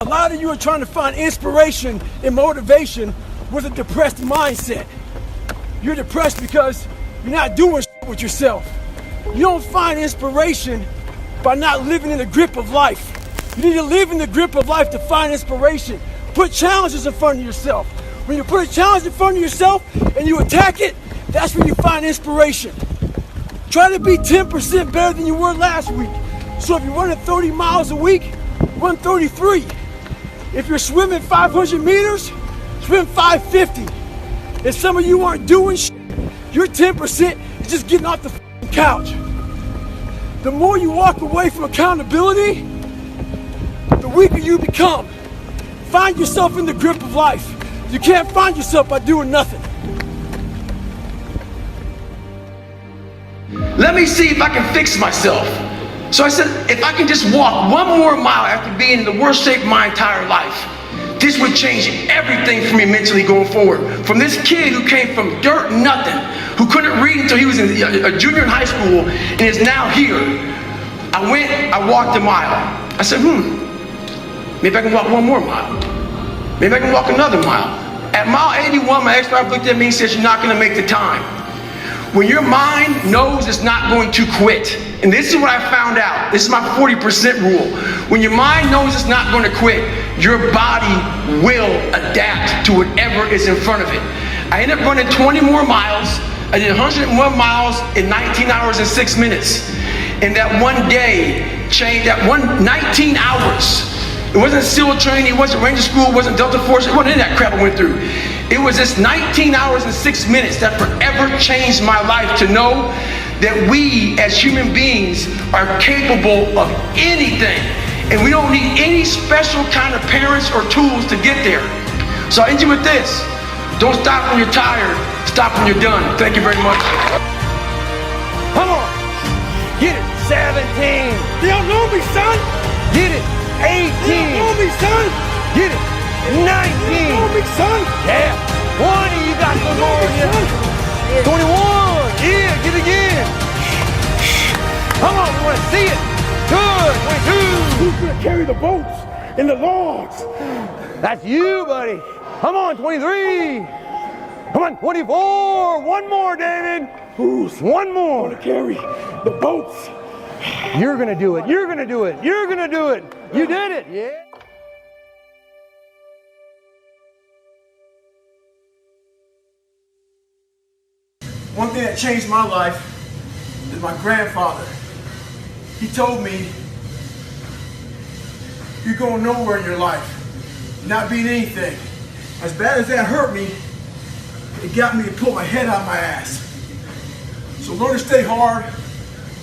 A lot of you are trying to find inspiration and motivation with a depressed mindset. You're depressed because you're not doing shit with yourself. You don't find inspiration by not living in the grip of life. You need to live in the grip of life to find inspiration. Put challenges in front of yourself. When you put a challenge in front of yourself and you attack it, that's when you find inspiration. Try to be 10% better than you were last week. So if you're running 30 miles a week, run 33. If you're swimming 500 meters, swim 550. If some of you aren't doing shit, your 10% is just getting off the couch. The more you walk away from accountability, the weaker you become. Find yourself in the grip of life. You can't find yourself by doing nothing. Let me see if I can fix myself. So I said, if I can just walk one more mile after being in the worst shape of my entire life, this would change everything for me mentally going forward. From this kid who came from dirt, nothing, who couldn't read until he was in a junior in high school and is now here. I walked a mile. I said, maybe I can walk one more mile. Maybe I can walk another mile. At mile 81, my ex-wife looked at me and said, you're not gonna make the time. When your mind knows it's not going to quit, and this is what I found out, this is my 40% rule. When your mind knows it's not going to quit, your body will adapt to whatever is in front of it. I ended up running 20 more miles. I did 101 miles in 19 hours and 6 minutes. And that one day changed, that 19 hours. It wasn't SEAL training, it wasn't Ranger School, it wasn't Delta Force, it wasn't any of that crap I went through. It was this 19 hours and 6 minutes that forever changed my life to know that we as human beings are capable of anything. And we don't need any special kind of parents or tools to get there. So I end you with this. Don't stop when you're tired, stop when you're done. Thank you very much. Come on, get it, 17. You don't know me, son. Get it, 18. You don't know me, son. Get it, 19. You don't know me, son. Yeah, 20, you got some more in you. 21, yeah, get it again. Come on, we want to see it. Good, 22. Who's gonna carry the boats and the logs? That's you, buddy. Come on, 23. Come on, 24. One more, David. Who's one more to carry the boats? You're gonna do it. You're gonna do it. You're gonna do it. You did it. Yeah. One thing that changed my life is my grandfather. He told me, you're going nowhere in your life, not being anything. As bad as that hurt me, it got me to pull my head out of my ass. So learn to stay hard,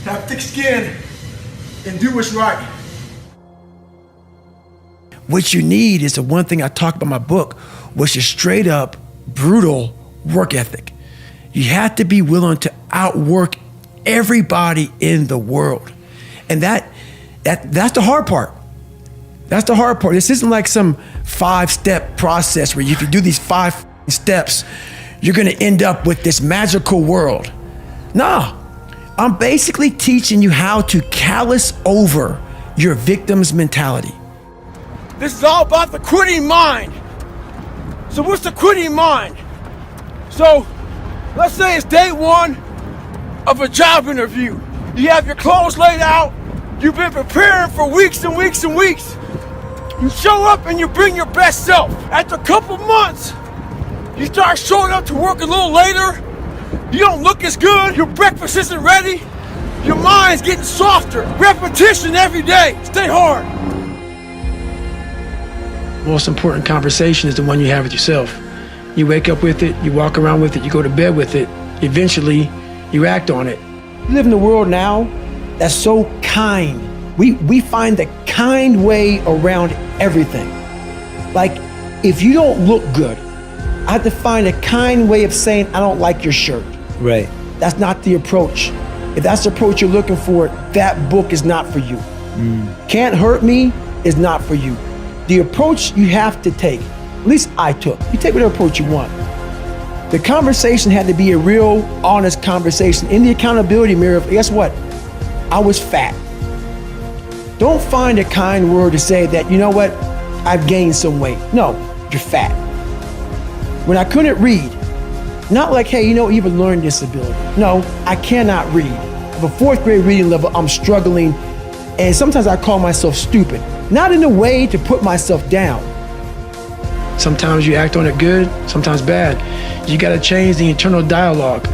have thick skin, and do what's right. What you need is the one thing I talk about in my book, which is straight up brutal work ethic. You have to be willing to outwork everybody in the world. And that's the hard part. That's the hard part. This isn't like some 5-step process where if you do these 5 steps, you're gonna end up with this magical world. Nah, I'm basically teaching you how to callous over your victim's mentality. This is all about the quitting mind. So what's the quitting mind? So let's say it's day 1 of a job interview. You have your clothes laid out. You've been preparing for weeks and weeks and weeks. You show up and you bring your best self. After a couple months, you start showing up to work a little later. You don't look as good. Your breakfast isn't ready. Your mind's getting softer. Repetition every day. Stay hard. Most important conversation is the one you have with yourself. You wake up with it, you walk around with it, you go to bed with it. Eventually, you act on it. We live in a world now that's so kind. We find the kind way around everything. Like, if you don't look good, I have to find a kind way of saying, I don't like your shirt. Right. That's not the approach. If that's the approach you're looking for, that book is not for you. Can't Hurt Me is not for you. The approach you have to take, at least I took, you take whatever approach you want. The conversation had to be a real, honest conversation. In the accountability mirror, guess what? I was fat. Don't find a kind word to say that, you know what? I've gained some weight. No, you're fat. When I couldn't read, not like, hey, you know, you have a learning disability. No, I cannot read. At a 4th grade reading level, I'm struggling, and sometimes I call myself stupid. Not in a way to put myself down. Sometimes you act on it good, sometimes bad. You gotta change the internal dialogue.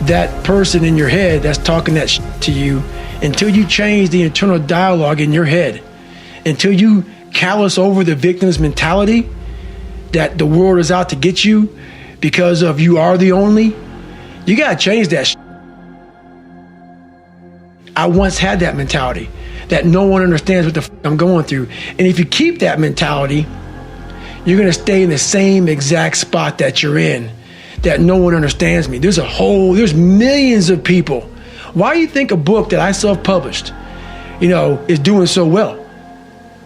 That person in your head that's talking that to you, until you change the internal dialogue in your head, until you callous over the victim's mentality that the world is out to get you because of you are the only, you gotta change that. I once had that mentality that no one understands what the I'm going through. And if you keep that mentality, you're gonna stay in the same exact spot that you're in, that no one understands me. There's millions of people. Why do you think a book that I self-published, is doing so well?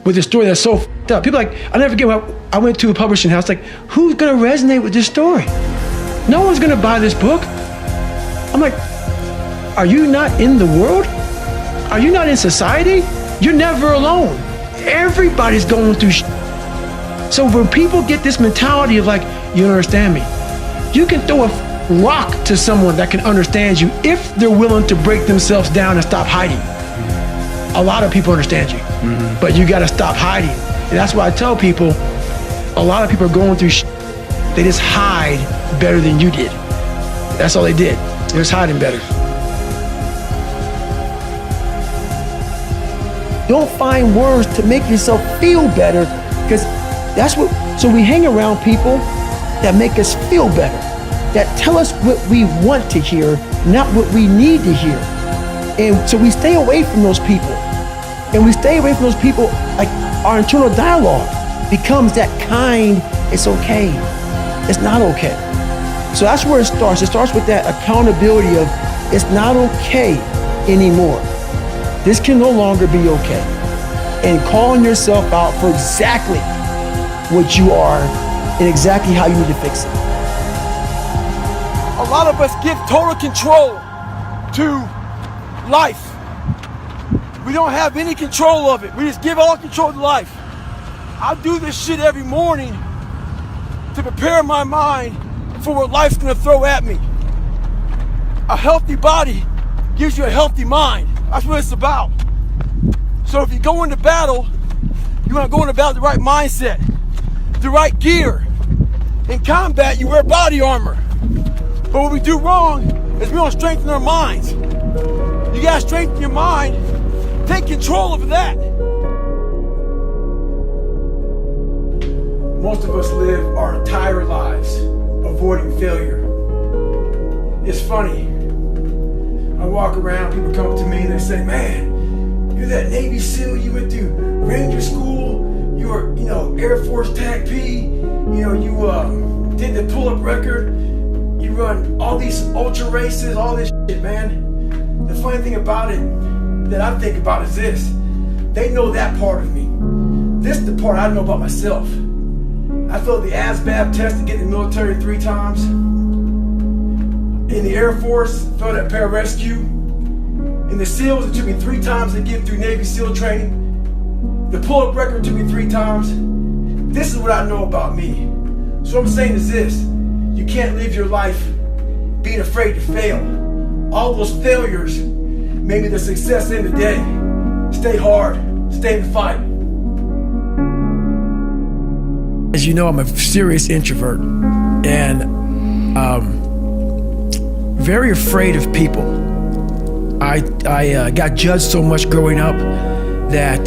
With a story that's so f***ed up. People like, I'll never forget when I went to a publishing house, like, who's gonna resonate with this story? No one's gonna buy this book. I'm like, are you not in the world? Are you not in society? You're never alone. Everybody's going through shit. So when people get this mentality of like, you don't understand me, you can throw a rock to someone that can understand you if they're willing to break themselves down and stop hiding. A lot of people understand you, but you gotta stop hiding. And that's why I tell people, a lot of people are going through shit. They just hide better than you did. That's all they did. They're just hiding better. Don't find words to make yourself feel better, because so we hang around people that make us feel better, that tell us what we want to hear, not what we need to hear. And so we stay away from those people. And we stay away from those people, like our internal dialogue becomes that kind, it's okay, it's not okay. So that's where it starts. It starts with that accountability of, it's not okay anymore. This can no longer be okay. And calling yourself out for exactly what you are and exactly how you need to fix it. A lot of us give total control to life. We don't have any control of it. We just give all control to life. I do this shit every morning to prepare my mind for what life's gonna throw at me. A healthy body gives you a healthy mind. That's what it's about. So if you go into battle, you wanna go into battle with the right mindset, the right gear. In combat, you wear body armor. But what we do wrong is we don't strengthen our minds. You gotta strengthen your mind. Take control of that. Most of us live our entire lives avoiding failure. It's funny. I walk around, people come up to me and they say, man, you're that Navy SEAL, you went through Ranger School, you were, Air Force TAC P, you did the pull-up record, you run all these ultra races, all this shit, man. The funny thing about it that I think about is this. They know that part of me. This is the part I know about myself. I failed the ASVAB test to get in the military 3 times. In the Air Force, failed at pararescue. In the SEALs, it took me 3 times to get through Navy SEAL training. The pull-up record took me 3 times. This is what I know about me. So what I'm saying is this. You can't live your life being afraid to fail. All those failures made me the success in the day. Stay hard, stay in the fight. As you know, I'm a serious introvert and very afraid of people. I got judged so much growing up that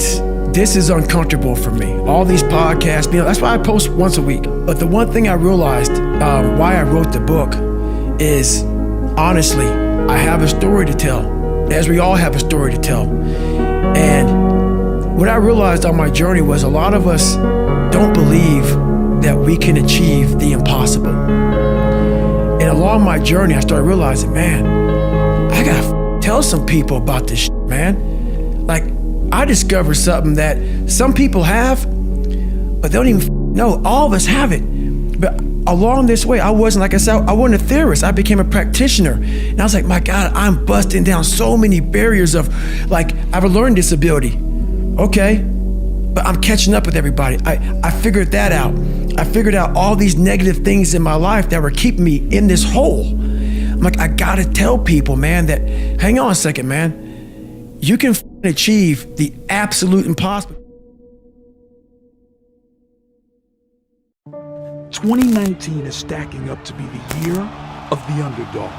this is uncomfortable for me. All these podcasts, that's why I post once a week. But the one thing I realized why I wrote the book is, honestly, I have a story to tell, as we all have a story to tell. And what I realized on my journey was a lot of us don't believe that we can achieve the impossible. And along my journey, I started realizing, man, I gotta tell some people about this shit, man. Like, I discovered something that some people have, but they don't even know. All of us have it. But along this way, I wasn't, like I said, I wasn't a theorist. I became a practitioner. And I was like, my God, I'm busting down so many barriers of, like, I have a learning disability. Okay, but I'm catching up with everybody. I figured that out. I figured out all these negative things in my life that were keeping me in this hole. I'm like, I gotta tell people, man, that, hang on a second, man. You can achieve the absolute impossible. 2019 is stacking up to be the year of the underdog.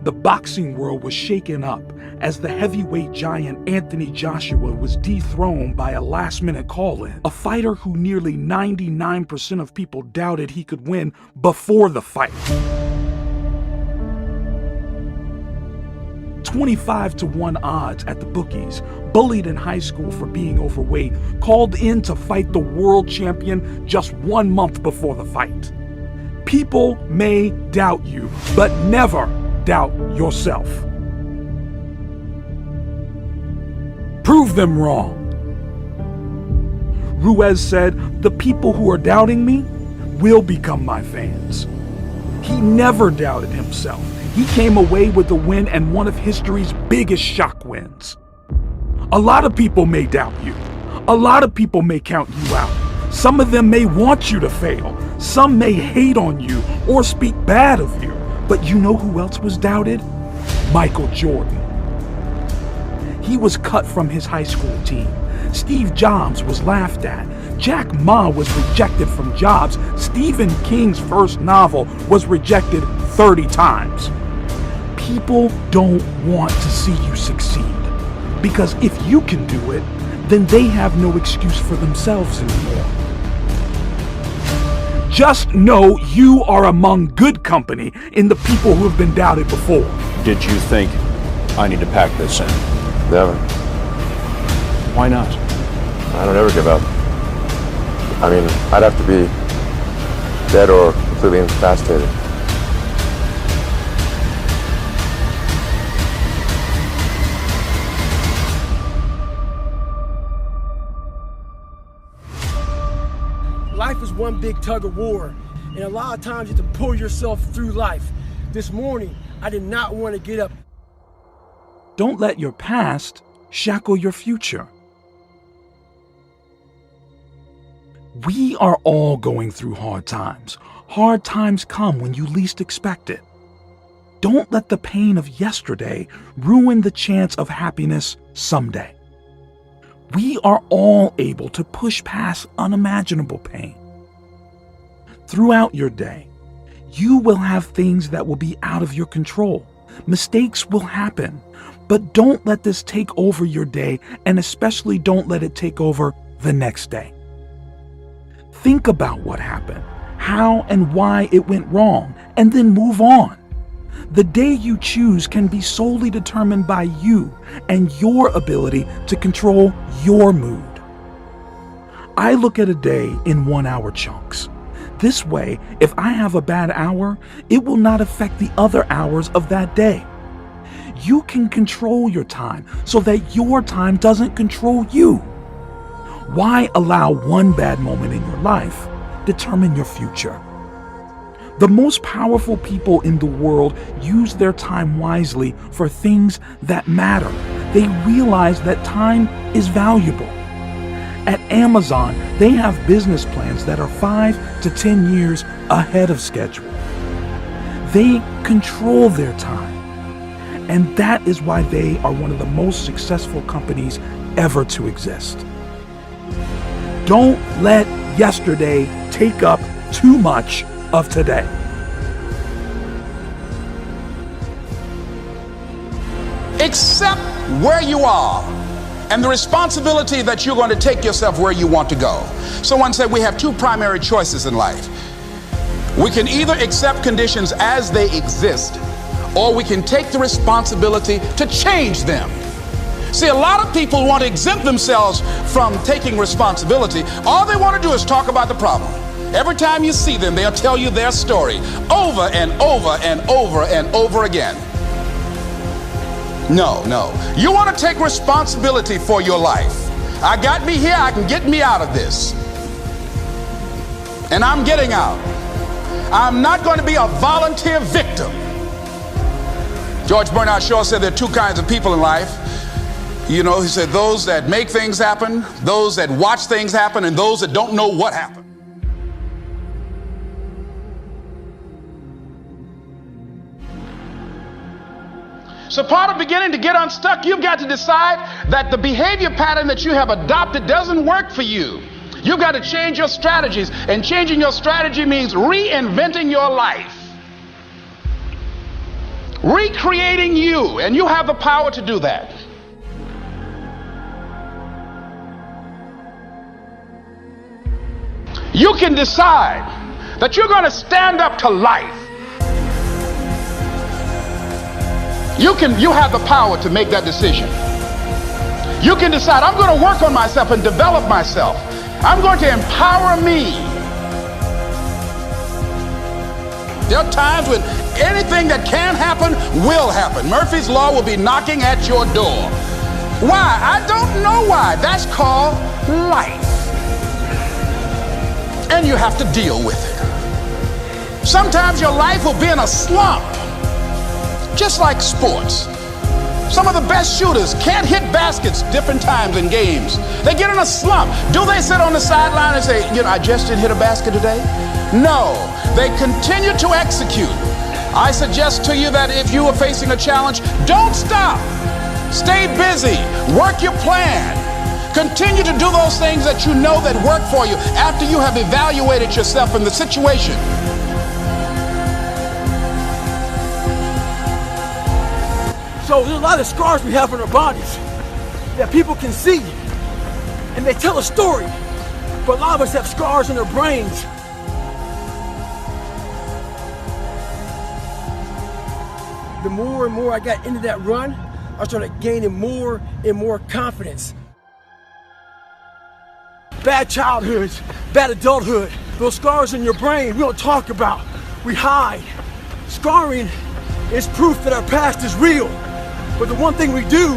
The boxing world was shaken up as the heavyweight giant Anthony Joshua was dethroned by a last-minute call-in, a fighter who nearly 99% of people doubted he could win before the fight. 25-1 odds at the bookies, bullied in high school for being overweight, called in to fight the world champion just 1 month before the fight. People may doubt you, but never doubt yourself. Prove them wrong. Ruiz said, "The people who are doubting me will become my fans." He never doubted himself. He came away with the win and one of history's biggest shock wins. A lot of people may doubt you. A lot of people may count you out. Some of them may want you to fail. Some may hate on you or speak bad of you. But you know who else was doubted? Michael Jordan. He was cut from his high school team. Steve Jobs was laughed at. Jack Ma was rejected from jobs. Stephen King's first novel was rejected 30 times. People don't want to see you succeed, because if you can do it, then they have no excuse for themselves anymore. Just know you are among good company in the people who have been doubted before. Did you think I need to pack this in? Never. Why not? I don't ever give up. I mean, I'd have to be dead or completely incapacitated. Life is one big tug of war, and a lot of times you have to pull yourself through life. This morning, I did not want to get up. Don't let your past shackle your future. We are all going through hard times. Hard times come when you least expect it. Don't let the pain of yesterday ruin the chance of happiness someday. We are all able to push past unimaginable pain. Throughout your day, you will have things that will be out of your control. Mistakes will happen, but don't let this take over your day, and especially don't let it take over the next day. Think about what happened, how and why it went wrong, and then move on. The day you choose can be solely determined by you and your ability to control your mood. I look at a day in 1 hour chunks. This way, if I have a bad hour, it will not affect the other hours of that day. You can control your time so that your time doesn't control you. Why allow one bad moment in your life determine your future? The most powerful people in the world use their time wisely for things that matter. They realize that time is valuable. At Amazon, they have business plans that are 5 to 10 years ahead of schedule. They control their time. And that is why they are one of the most successful companies ever to exist. Don't let yesterday take up too much of today. Accept where you are and the responsibility that you're going to take yourself where you want to go. Someone said we have two primary choices in life. We can either accept conditions as they exist, or we can take the responsibility to change them. See, a lot of people want to exempt themselves from taking responsibility. All they want to do is talk about the problem. Every time you see them, they'll tell you their story over and over and over and over again. No. You want to take responsibility for your life. I got me here, I can get me out of this. And I'm getting out. I'm not going to be a volunteer victim. George Bernard Shaw said there are two kinds of people in life. You know, he said those that make things happen, those that watch things happen, and those that don't know what happened. So part of beginning to get unstuck, you've got to decide that the behavior pattern that you have adopted doesn't work for you. You've got to change your strategies, and changing your strategy means reinventing your life. Recreating you, and you have the power to do that. You can decide that you're going to stand up to life. You have the power to make that decision. You can decide, I'm going to work on myself and develop myself. I'm going to empower me. There are times when anything that can happen will happen. Murphy's Law will be knocking at your door. Why? I don't know why. That's called life. And you have to deal with it. Sometimes your life will be in a slump, just like sports. Some of the best shooters can't hit baskets different times in games. They get in a slump. Do they sit on the sideline and say, you know, I just didn't hit a basket today? No, they continue to execute. I suggest to you that if you are facing a challenge, don't stop. Stay busy. Work your plan. Continue to do those things that you know that work for you after you have evaluated yourself in the situation. So there's a lot of scars we have on our bodies that people can see, and they tell a story. But a lot of us have scars in our brains. The more and more I got into that run, I started gaining more and more confidence. Bad childhoods, bad adulthood, those scars in your brain we don't talk about, we hide. Scarring is proof that our past is real. But the one thing we do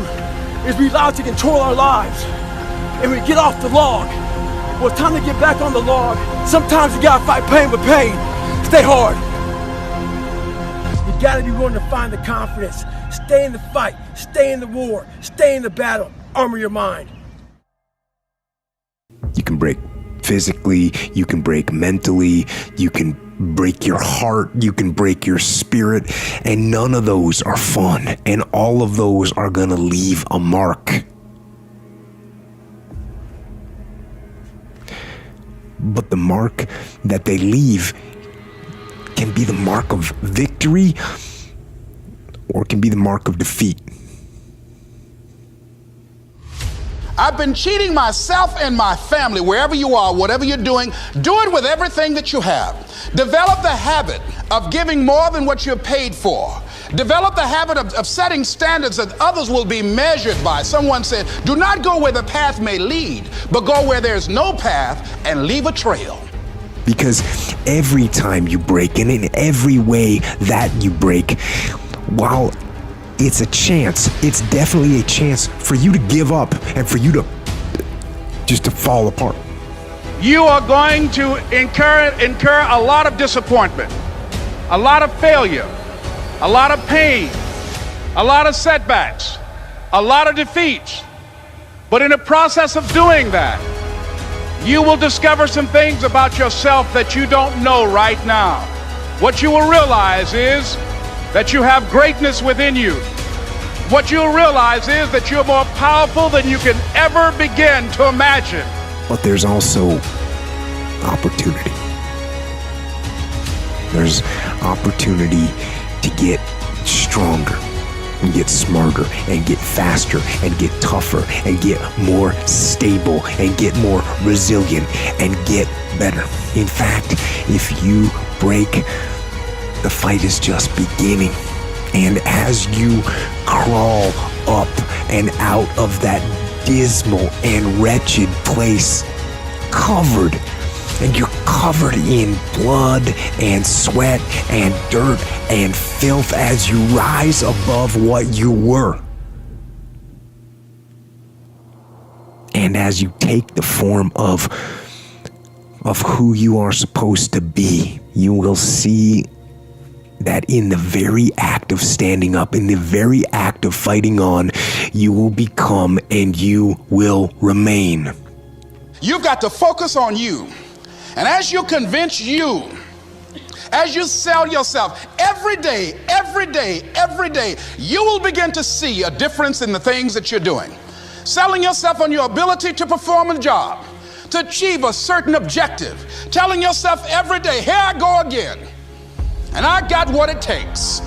is we allow it to control our lives. And we get off the log. Well, it's time to get back on the log. Sometimes you gotta fight pain with pain. Stay hard. You gotta be willing to find the confidence. Stay in the fight, stay in the war, stay in the battle. Armor your mind. You can break physically, you can break mentally, you can break your heart, you can break your spirit, and none of those are fun, and all of those are gonna leave a mark. But the mark that they leave can be the mark of victory, or it can be the mark of defeat. I've been cheating myself and my family. Wherever you are, whatever you're doing, do it with everything that you have. Develop the habit of giving more than what you're paid for. Develop the habit of setting standards that others will be measured by. Someone said, do not go where the path may lead, but go where there's no path and leave a trail. Because every time you break, and in every way that you break, while it's a chance, it's definitely a chance for you to give up and for you to just to fall apart. You are going to incur a lot of disappointment, a lot of failure, a lot of pain, a lot of setbacks, a lot of defeats. But in the process of doing that, you will discover some things about yourself that you don't know right now. What you will realize is that you have greatness within you. What you'll realize is that you're more powerful than you can ever begin to imagine. But there's also opportunity. There's opportunity to get stronger and get smarter and get faster and get tougher and get more stable and get more resilient and get better. In fact, if you break, the fight is just beginning. And as you crawl up and out of that dismal and wretched place, covered, and you're covered in blood and sweat and dirt and filth as you rise above what you were. And as you take the form of who you are supposed to be, you will see that in the very act of standing up, in the very act of fighting on, you will become and you will remain. You've got to focus on you. And as you convince you, as you sell yourself every day, you will begin to see a difference in the things that you're doing. Selling yourself on your ability to perform a job, to achieve a certain objective, telling yourself every day, here I go again, and I got what it takes.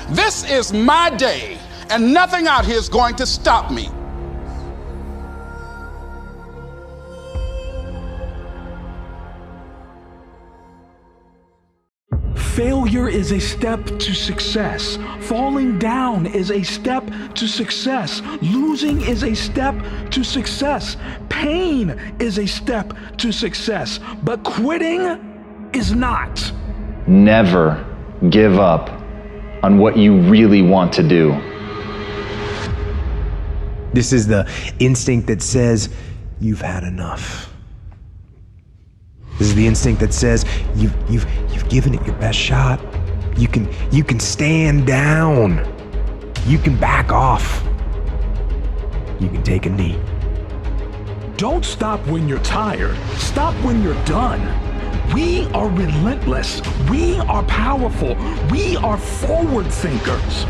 This is my day, and nothing out here is going to stop me. Failure is a step to success. Falling down is a step to success. Losing is a step to success. Pain is a step to success. But quitting is not. Never give up on what you really want to do. This is the instinct that says, you've had enough. This is the instinct that says, you've given it your best shot. You can stand down. You can back off. You can take a knee. Don't stop when you're tired. Stop when you're done. We are relentless. We are powerful. We are forward thinkers.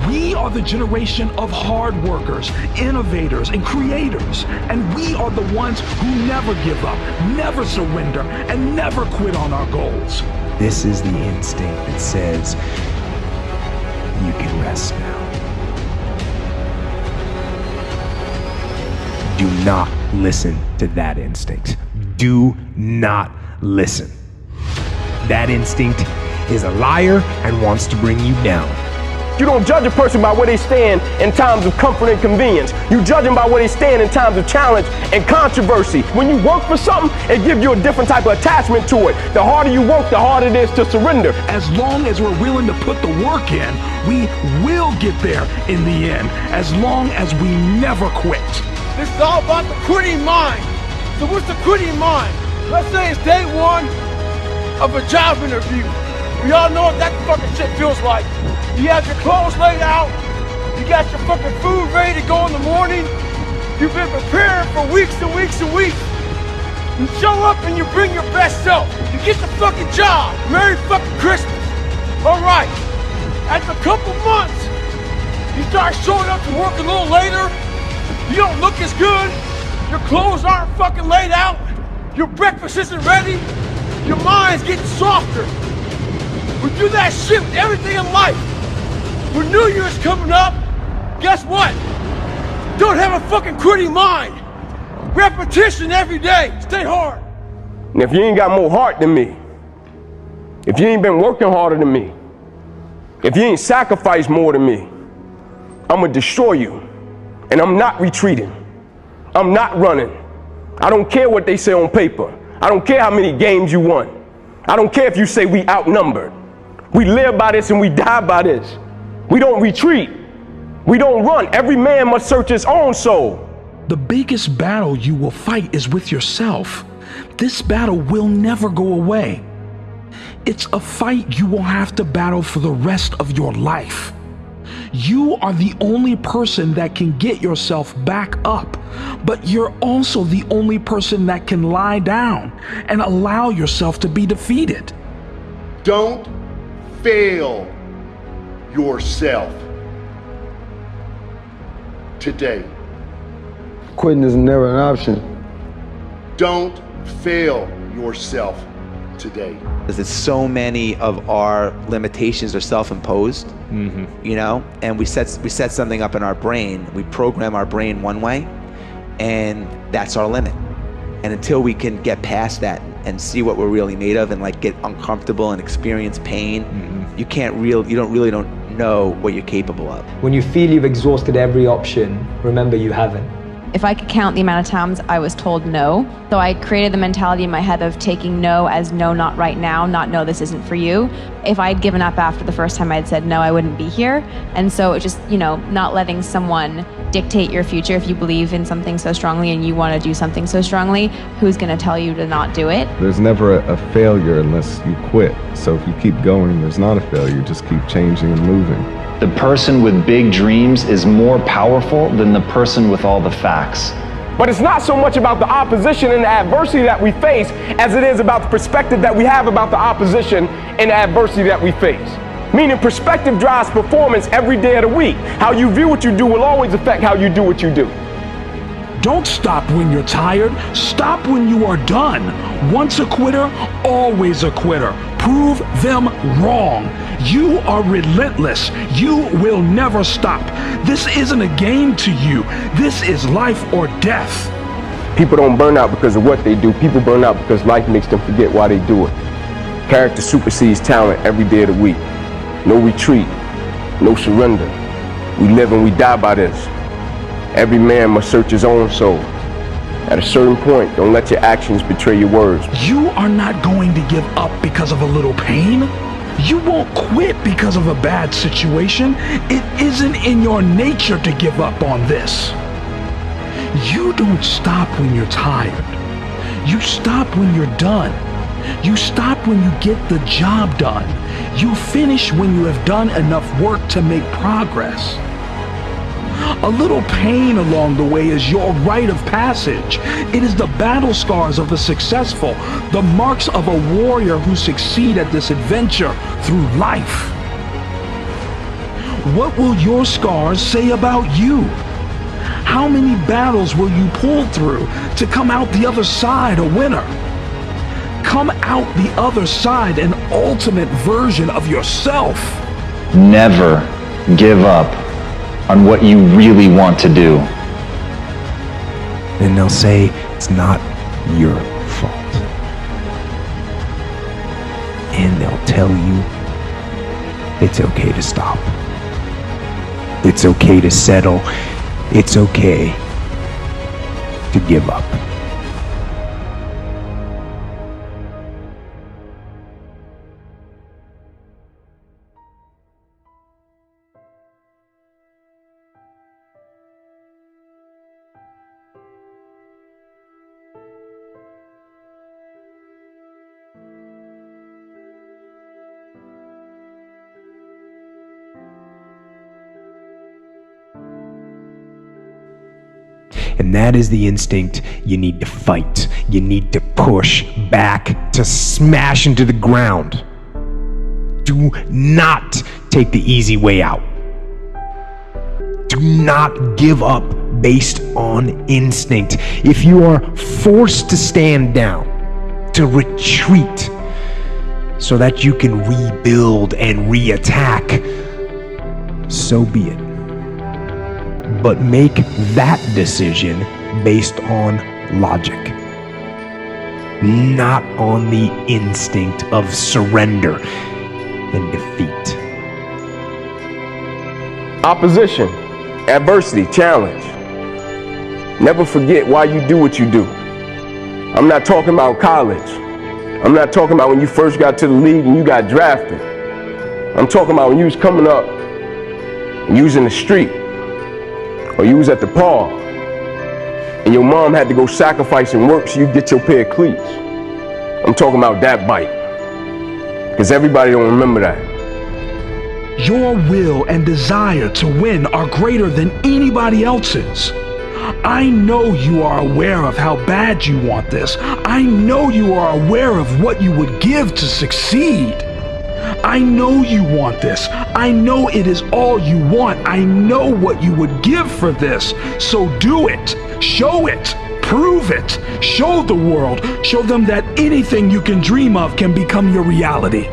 We are the generation of hard workers, innovators, and creators. And we are the ones who never give up, never surrender, and never quit on our goals. This is the instinct that says, you can rest now. Do not listen to that instinct. Do not listen. That instinct is a liar and wants to bring you down. You don't judge a person by where they stand in times of comfort and convenience. You judge them by where they stand in times of challenge and controversy. When you work for something, it gives you a different type of attachment to it. The harder you work, the harder it is to surrender. As long as we're willing to put the work in, we will get there in the end, as long as we never quit. This is all about the quitting mind. So what's the quitting mind? Let's say it's day one of a job interview. We all know what that fucking shit feels like. You have your clothes laid out. You got your fucking food ready to go in the morning. You've been preparing for weeks and weeks and weeks. You show up and you bring your best self. You get the fucking job. Merry fucking Christmas. All right. After a couple months, you start showing up to work a little later. You don't look as good. Your clothes aren't fucking laid out. Your breakfast isn't ready. Your mind's getting softer. We do that shit with everything in life. When New Year's coming up, guess what? Don't have a fucking quitting mind. Repetition every day. Stay hard. And if you ain't got more heart than me, if you ain't been working harder than me, if you ain't sacrificed more than me, I'm gonna destroy you. And I'm not retreating. I'm not running. I don't care what they say on paper. I don't care how many games you won. I don't care if you say we outnumbered. We live by this and we die by this. We don't retreat. We don't run. Every man must search his own soul. The biggest battle you will fight is with yourself. This battle will never go away. It's a fight you will have to battle for the rest of your life. You are the only person that can get yourself back up, but you're also the only person that can lie down and allow yourself to be defeated. Don't fail yourself today. Quitting is never an option. Don't fail yourself today. Because so many of our limitations are self-imposed, you know, and we set something up in our brain. We program our brain one way, and that's our limit. And until we can get past that and see what we're really made of, and like get uncomfortable and experience pain, you don't really know what you're capable of. When you feel you've exhausted every option, remember you haven't. if I could count the amount of times I was told no, so I created the mentality in my head of taking no as no, not right now, not no, this isn't for you. If I had given up after the first time I had said no, I wouldn't be here. And so it's just, you know, not letting someone dictate your future. If you believe in something so strongly and you want to do something so strongly, who's going to tell you to not do it? There's never a failure unless you quit. So if you keep going, there's not a failure. Just keep changing and moving. The person with big dreams is more powerful than the person with all the facts. But it's not so much about the opposition and the adversity that we face as it is about the perspective that we have about the opposition and the adversity that we face. Meaning perspective drives performance every day of the week. How you view what you do will always affect how you do what you do. Don't stop when you're tired. Stop when you are done. Once a quitter, always a quitter. Prove them wrong. You are relentless. You will never stop. This isn't a game to you. This is life or death. People don't burn out because of what they do. People burn out because life makes them forget why they do it. Character supersedes talent every day of the week. No retreat, no surrender. We live and we die by this. Every man must search his own soul. At a certain point, don't let your actions betray your words. You are not going to give up because of a little pain. You won't quit because of a bad situation. It isn't in your nature to give up on this. You don't stop when you're tired. You stop when you're done. You stop when you get the job done. You finish when you have done enough work to make progress. A little pain along the way is your rite of passage. It is the battle scars of the successful, the marks of a warrior who succeed at this adventure through life. What will your scars say about you? How many battles will you pull through to come out the other side a winner? Come out the other side an ultimate version of yourself. Never give up on what you really want to do. Then they'll say it's not your fault. And they'll tell you it's okay to stop. It's okay to settle. It's okay to give up. And that is the instinct you need to fight. You need to push back, to smash into the ground. Do not take the easy way out. Do not give up based on instinct. If you are forced to stand down, to retreat, so that you can rebuild and re-attack, so be it. But make that decision based on logic, not on the instinct of surrender and defeat. Opposition, adversity, challenge. Never forget why you do what you do. I'm not talking about college. I'm not talking about when you first got to the league and you got drafted. I'm talking about when you was coming up and you was in the street, or you was at the park, and your mom had to go sacrifice and work so you get your pair of cleats. I'm talking about that bite, because everybody don't remember that. Your will and desire to win are greater than anybody else's. I know you are aware of how bad you want this. I know you are aware of what you would give to succeed. I know you want this. I know it is all you want. I know what you would give for this. So do it. Show it. Prove it. Show the world. Show them that anything you can dream of can become your reality.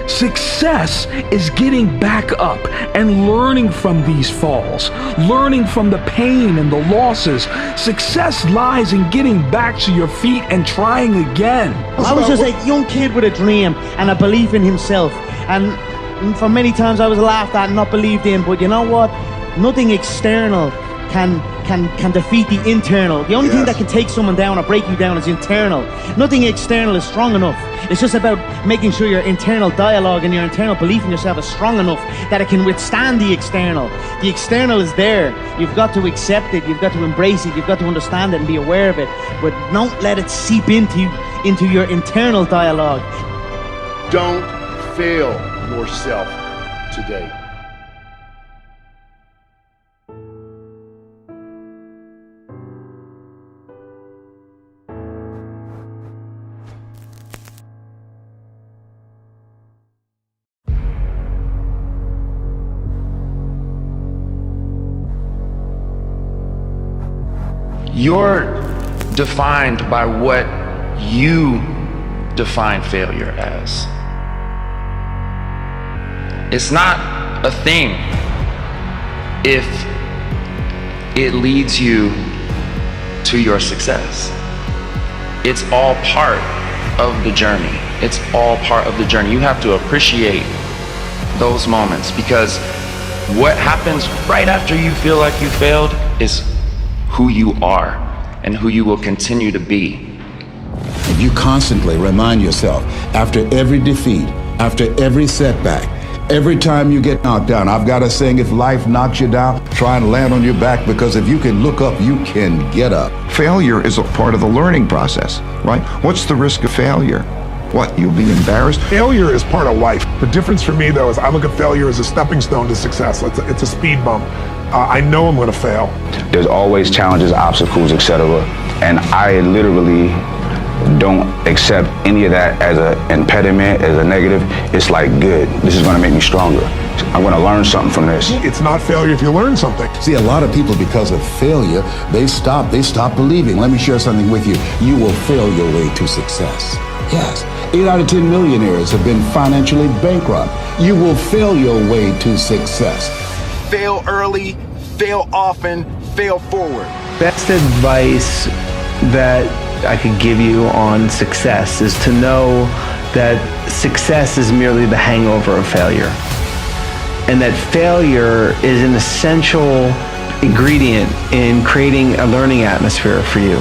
Success is getting back up and learning from these falls, learning from the pain and the losses. Success lies in getting back to your feet and trying again. I was just a young kid with a dream and a belief in himself. And for many times I was laughed at and not believed in, but you know what? Nothing external can can defeat the internal. The only thing that can take someone down or break you down is internal. Nothing external is strong enough. It's just about making sure your internal dialogue and your internal belief in yourself is strong enough that it can withstand the external. The external is there. You've got to accept it. You've got to embrace it. You've got to understand it and be aware of it. But don't let it seep into your internal dialogue. Don't fail yourself today. You're defined by what you define failure as. It's not a thing if it leads you to your success. It's all part of the journey. It's all part of the journey. You have to appreciate those moments, because what happens right after you feel like you failed is who you are and who you will continue to be. If you constantly remind yourself, after every defeat, after every setback, every time you get knocked down, I've got a saying, if life knocks you down, try and land on your back, because if you can look up, you can get up. Failure is a part of the learning process, right? What's the risk of failure? What, you'll be embarrassed? Failure is part of life. The difference for me, though, is I look at failure as a stepping stone to success. It's a speed bump. I know I'm going to fail. There's always challenges, obstacles, etc. And I literally don't accept any of that as an impediment, as a negative. It's like, good, this is going to make me stronger. I'm going to learn something from this. It's not failure if you learn something. See, a lot of people, because of failure, they stop believing. Let me share something with you. You will fail your way to success. Yes, 8 out of 10 millionaires have been financially bankrupt. You will fail your way to success. Fail early, fail often, fail forward. Best advice that I could give you on success is to know that success is merely the hangover of failure, and that failure is an essential ingredient in creating a learning atmosphere for you,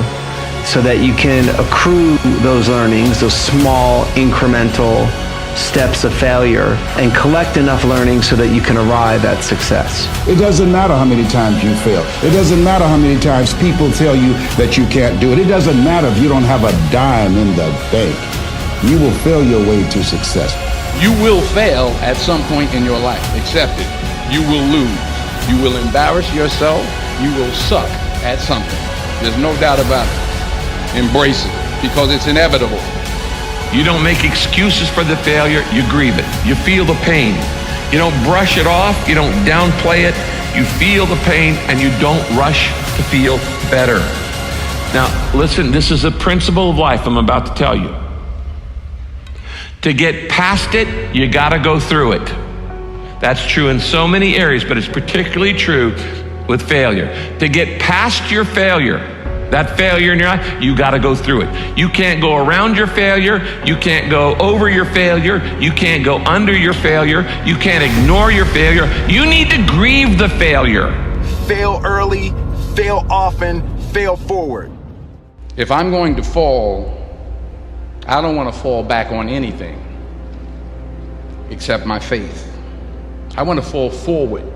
so that you can accrue those learnings, those small incremental steps of failure, and collect enough learning so that you can arrive at success. It doesn't matter how many times you fail. It doesn't matter how many times people tell you that you can't do it. It doesn't matter if you don't have a dime in the bank. You will fail your way to success. You will fail at some point in your life. Accept it. You will lose. You will embarrass yourself. You will suck at something. There's no doubt about it. Embrace it, because it's inevitable. You don't make excuses for the failure, you grieve it. You feel the pain. You don't brush it off, you don't downplay it. You feel the pain and you don't rush to feel better. Now, listen, this is a principle of life I'm about to tell you. To get past it, you gotta go through it. That's true in so many areas, but it's particularly true with failure. To get past your failure, that failure in your life, you gotta go through it. You can't go around your failure. You can't go over your failure. You can't go under your failure. You can't ignore your failure. You need to grieve the failure. Fail early, fail often, fail forward. If I'm going to fall, I don't want to fall back on anything except my faith. I want to fall forward.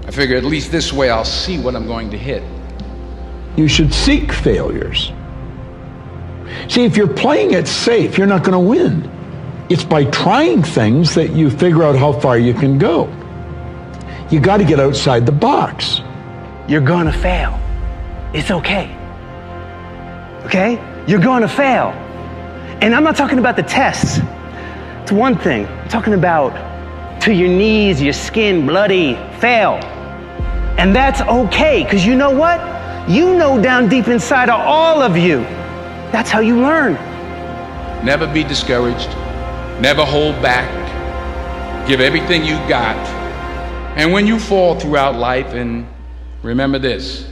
I figure at least this way I'll see what I'm going to hit. You should seek failures. See, if you're playing it safe, you're not going to win. It's by trying things that you figure out how far you can go. You got to get outside the box. You're going to fail. It's okay. Okay? You're going to fail. And I'm not talking about the tests. It's one thing. I'm talking about to your knees, your skin, bloody, fail. And that's okay, because you know what? You know down deep inside of all of you, that's how you learn. Never be discouraged. Never hold back. Give everything you got. And when you fall throughout life, and remember this,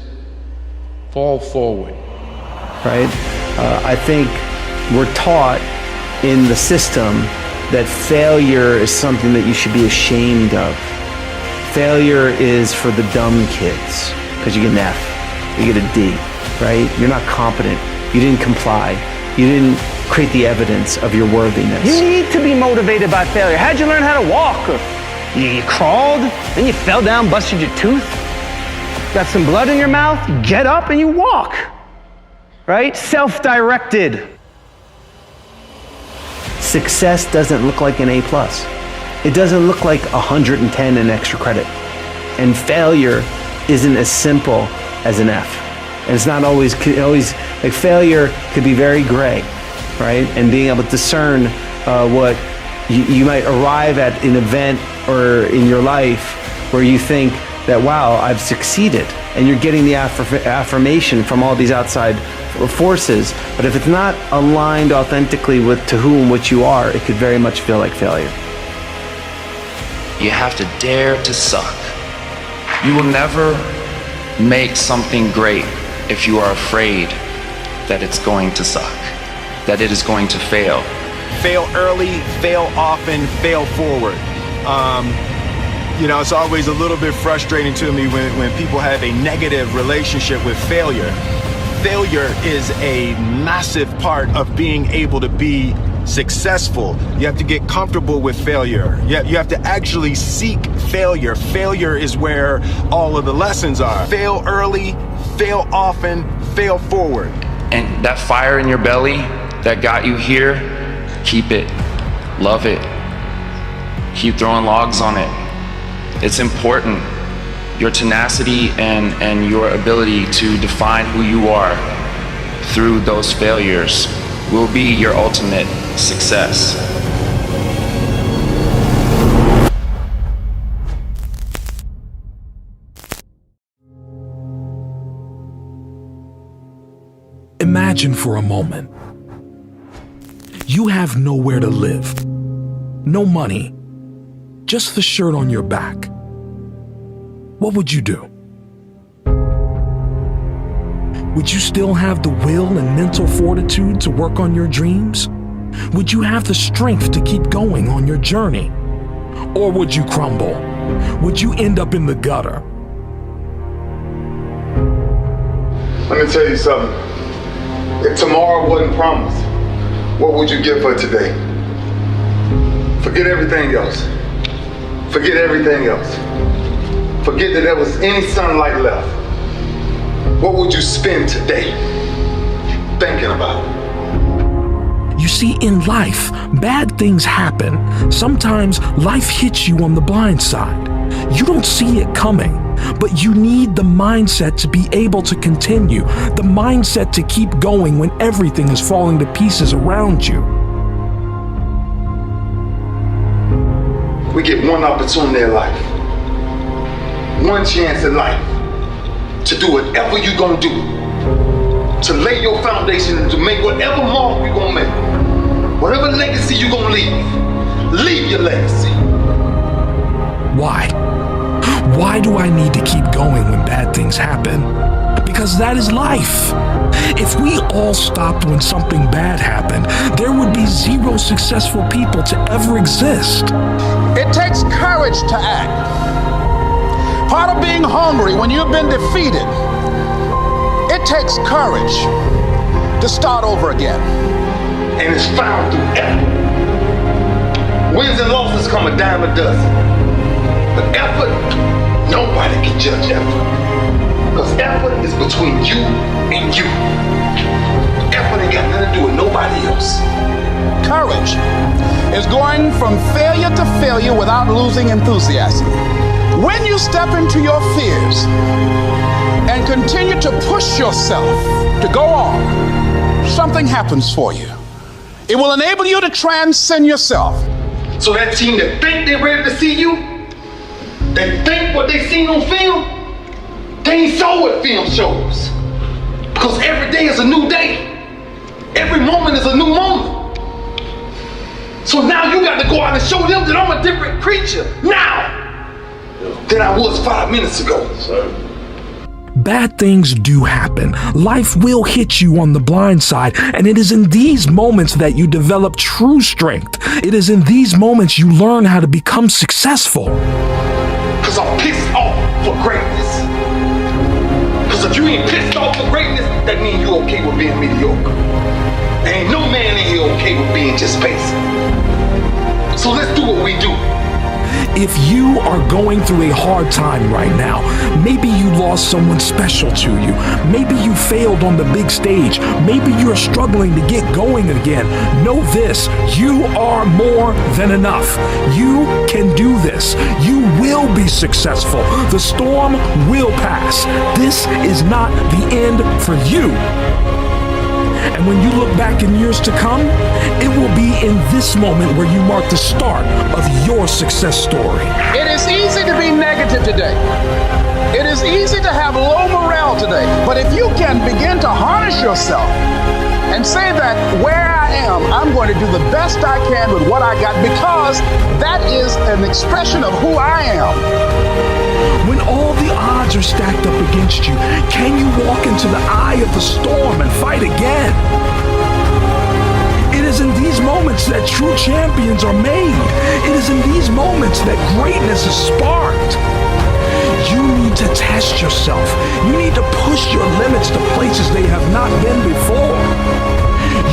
fall forward. Right? I think we're taught in the system that failure is something that you should be ashamed of. Failure is for the dumb kids. because you get an F, you get a D, right? You're not competent. You didn't comply. You didn't create the evidence of your worthiness. You need to be motivated by failure. How'd you learn how to walk? You crawled, then you fell down, busted your tooth, got some blood in your mouth, you get up and you walk, right? Self-directed. Success doesn't look like an A+. It doesn't look like 110 in extra credit. And failure isn't as simple as an F. And it's not always, like failure could be very gray, right? And being able to discern what you might arrive at an event or in your life where you think that, wow, I've succeeded. And you're getting the affirmation from all these outside forces. But if it's not aligned authentically with to who and what you are, it could very much feel like failure. You have to dare to suck. You will never make something great if you are afraid that it's going to suck, that it is going to fail. Fail early, fail often, fail forward. You know, it's always a little bit frustrating to me when people have a negative relationship with failure. Failure is a massive part of being able to be successful. You have to get comfortable with failure. You have to actually seek failure. Failure is where all of the lessons are. Fail early, fail often, fail forward. And that fire in your belly that got you here, keep it, love it, keep throwing logs on it. It's important. Your tenacity and your ability to define who you are through those failures will be your ultimate success. Imagine for a moment. You have nowhere to live, no money, just the shirt on your back. What would you do? Would you still have the will and mental fortitude to work on your dreams? Would you have the strength to keep going on your journey? Or would you crumble? Would you end up in the gutter? Let me tell you something. If tomorrow wasn't promised, what would you give for today? Forget everything else. Forget everything else. Forget that there was any sunlight left. What would you spend today thinking about? You see, in life, bad things happen. Sometimes life hits you on the blind side. You don't see it coming, but you need the mindset to be able to continue, the mindset to keep going when everything is falling to pieces around you. We get one opportunity in life, one chance in life to do whatever you're gonna do, to lay your foundation and to make whatever mark you're gonna make, whatever legacy you're gonna leave your legacy. Why? Why do I need to keep going when bad things happen? Because that is life. If we all stopped when something bad happened, there would be zero successful people to ever exist. It takes courage to act. Part of being hungry when you've been defeated, it takes courage to start over again. And it's found through effort. Wins and losses come a dime a dozen. But effort, nobody can judge effort. Because effort is between you and you. Effort ain't got nothing to do with nobody else. Courage is going from failure to failure without losing enthusiasm. When you step into your fears and continue to push yourself to go on, something happens for you. It will enable you to transcend yourself. So that team that think they're ready to see you, they think what they seen on film, they ain't saw what film shows. Because every day is a new day. Every moment is a new moment. So now you got to go out and show them that I'm a different creature now than I was 5 minutes ago. Bad things do happen. Life will hit you on the blind side, and it is in these moments that you develop true strength. It is in these moments you learn how to become successful. Because I'm pissed off for greatness. you ain't pissed off for greatness, that means you okay with being mediocre. Ain't no man in here okay with being just basic. So let's do what we do. If you are going through a hard time right now, maybe you lost someone special to you, maybe you failed on the big stage, maybe you're struggling to get going again, know this: you are more than enough. You can do this. You will be successful. The storm will pass. This is not the end for you. And when you look back in years to come, it will be in this moment where you mark the start of your success story. It is easy to be negative today. It is easy to have low morale today. But if you can begin to harness yourself and say that where I am, I'm going to do the best I can with what I got, because that is an expression of who I am. When all the odds are stacked up against you, can you walk into the eye of the storm and fight again? It is in these moments that true champions are made. It is in these moments that greatness is sparked. You need to test yourself. You need to push your limits to places they have not been before.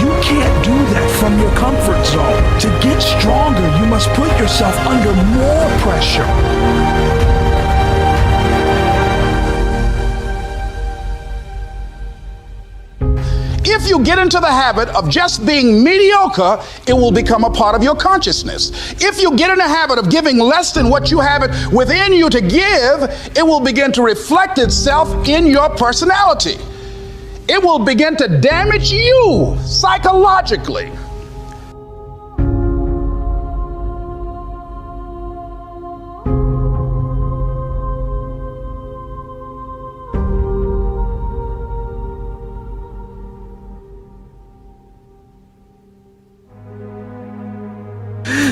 You can't do that from your comfort zone. To get stronger, you must put yourself under more pressure. If you get into the habit of just being mediocre, it will become a part of your consciousness. If you get in the habit of giving less than what you have it within you to give, it will begin to reflect itself in your personality. It will begin to damage you psychologically.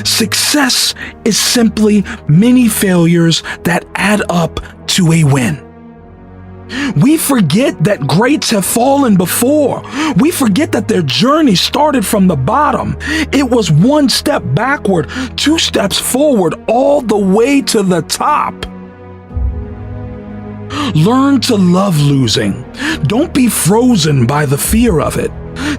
Success is simply many failures that add up to a win. We forget that greats have fallen before. We forget that their journey started from the bottom. It was one step backward, 2 steps forward, all the way to the top. Learn to love losing. Don't be frozen by the fear of it.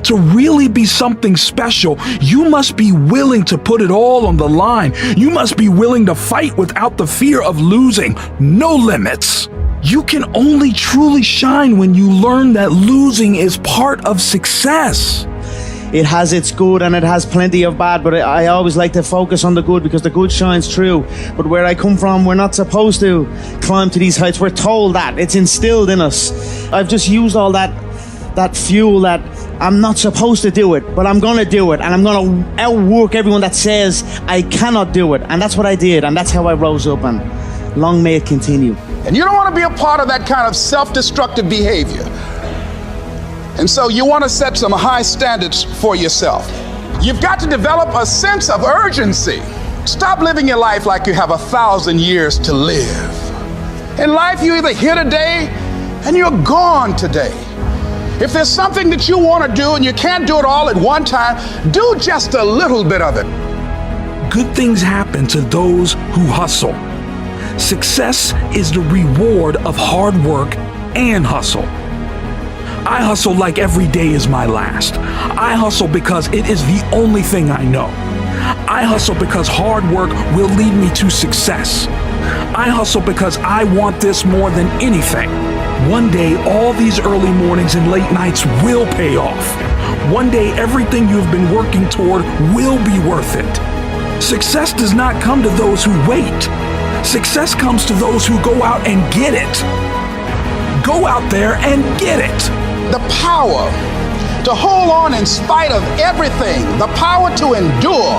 To really be something special, you must be willing to put it all on the line. You must be willing to fight without the fear of losing. No limits. You can only truly shine when you learn that losing is part of success. It has its good and it has plenty of bad, but I always like to focus on the good because the good shines through. But where I come from, we're not supposed to climb to these heights. We're told that. It's instilled in us. I've just used all that fuel that I'm not supposed to do it, but I'm gonna do it, and I'm gonna outwork everyone that says I cannot do it. And that's what I did, and that's how I rose up, and long may it continue. And you don't want to be a part of that kind of self-destructive behavior. And so you want to set some high standards for yourself. You've got to develop a sense of urgency. Stop living your life like you have 1,000 years to live. In life, you're either here today and you're gone today. If there's something that you want to do and you can't do it all at one time, do just a little bit of it. Good things happen to those who hustle. Success is the reward of hard work and hustle. I hustle like every day is my last. I hustle because it is the only thing I know. I hustle because hard work will lead me to success. I hustle because I want this more than anything. One day, all these early mornings and late nights will pay off. One day, everything you've been working toward will be worth it. Success does not come to those who wait. Success comes to those who go out and get it. Go out there and get it. The power to hold on in spite of everything, the power to endure.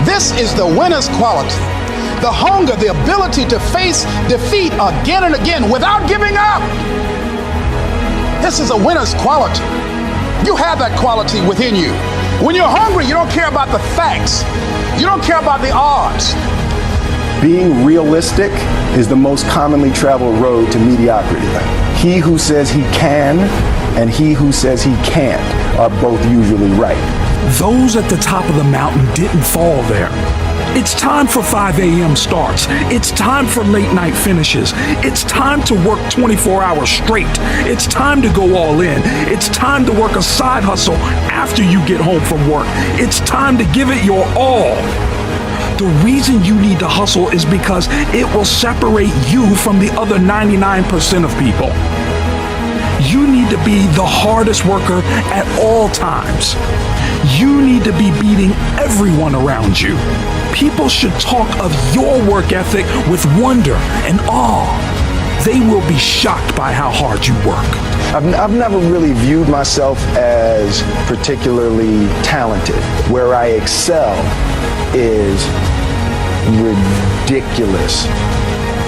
This is the winner's quality. The hunger, the ability to face defeat again and again without giving up. This is a winner's quality. You have that quality within you. When you're hungry, you don't care about the facts. You don't care about the odds. Being realistic is the most commonly traveled road to mediocrity. He who says he can and he who says he can't are both usually right. Those at the top of the mountain didn't fall there. It's time for 5 a.m. starts. It's time for late night finishes. It's time to work 24 hours straight. It's time to go all in. It's time to work a side hustle after you get home from work. It's time to give it your all. The reason you need to hustle is because it will separate you from the other 99% of people. You need to be the hardest worker at all times. You need to be beating everyone around you. People should talk of your work ethic with wonder and awe. They will be shocked by how hard you work. I've never really viewed myself as particularly talented. Where I excel is ridiculous,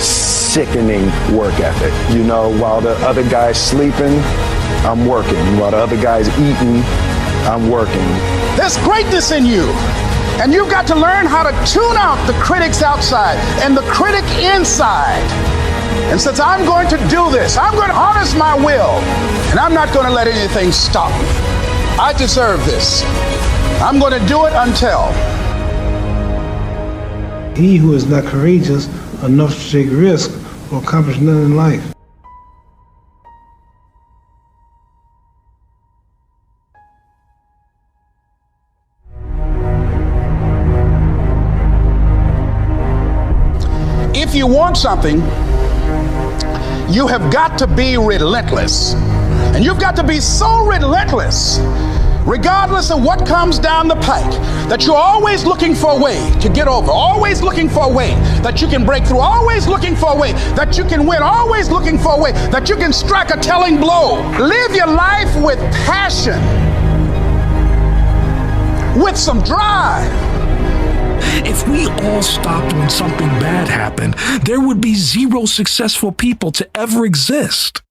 sickening work ethic. You know, while the other guy's sleeping, I'm working. While the other guy's eating, I'm working. There's greatness in you. And you've got to learn how to tune out the critics outside and the critic inside. And since I'm going to do this, I'm going to harness my will, and I'm not going to let anything stop me. I deserve this. I'm going to do it until. He who is not courageous enough to take risk will accomplish nothing in life. If you want something, you have got to be relentless. And you've got to be so relentless, regardless of what comes down the pike, that you're always looking for a way to get over, always looking for a way that you can break through, always looking for a way that you can win, always looking for a way that you can strike a telling blow. Live your life with passion, with some drive. If we all stopped when something bad happened, there would be zero successful people to ever exist.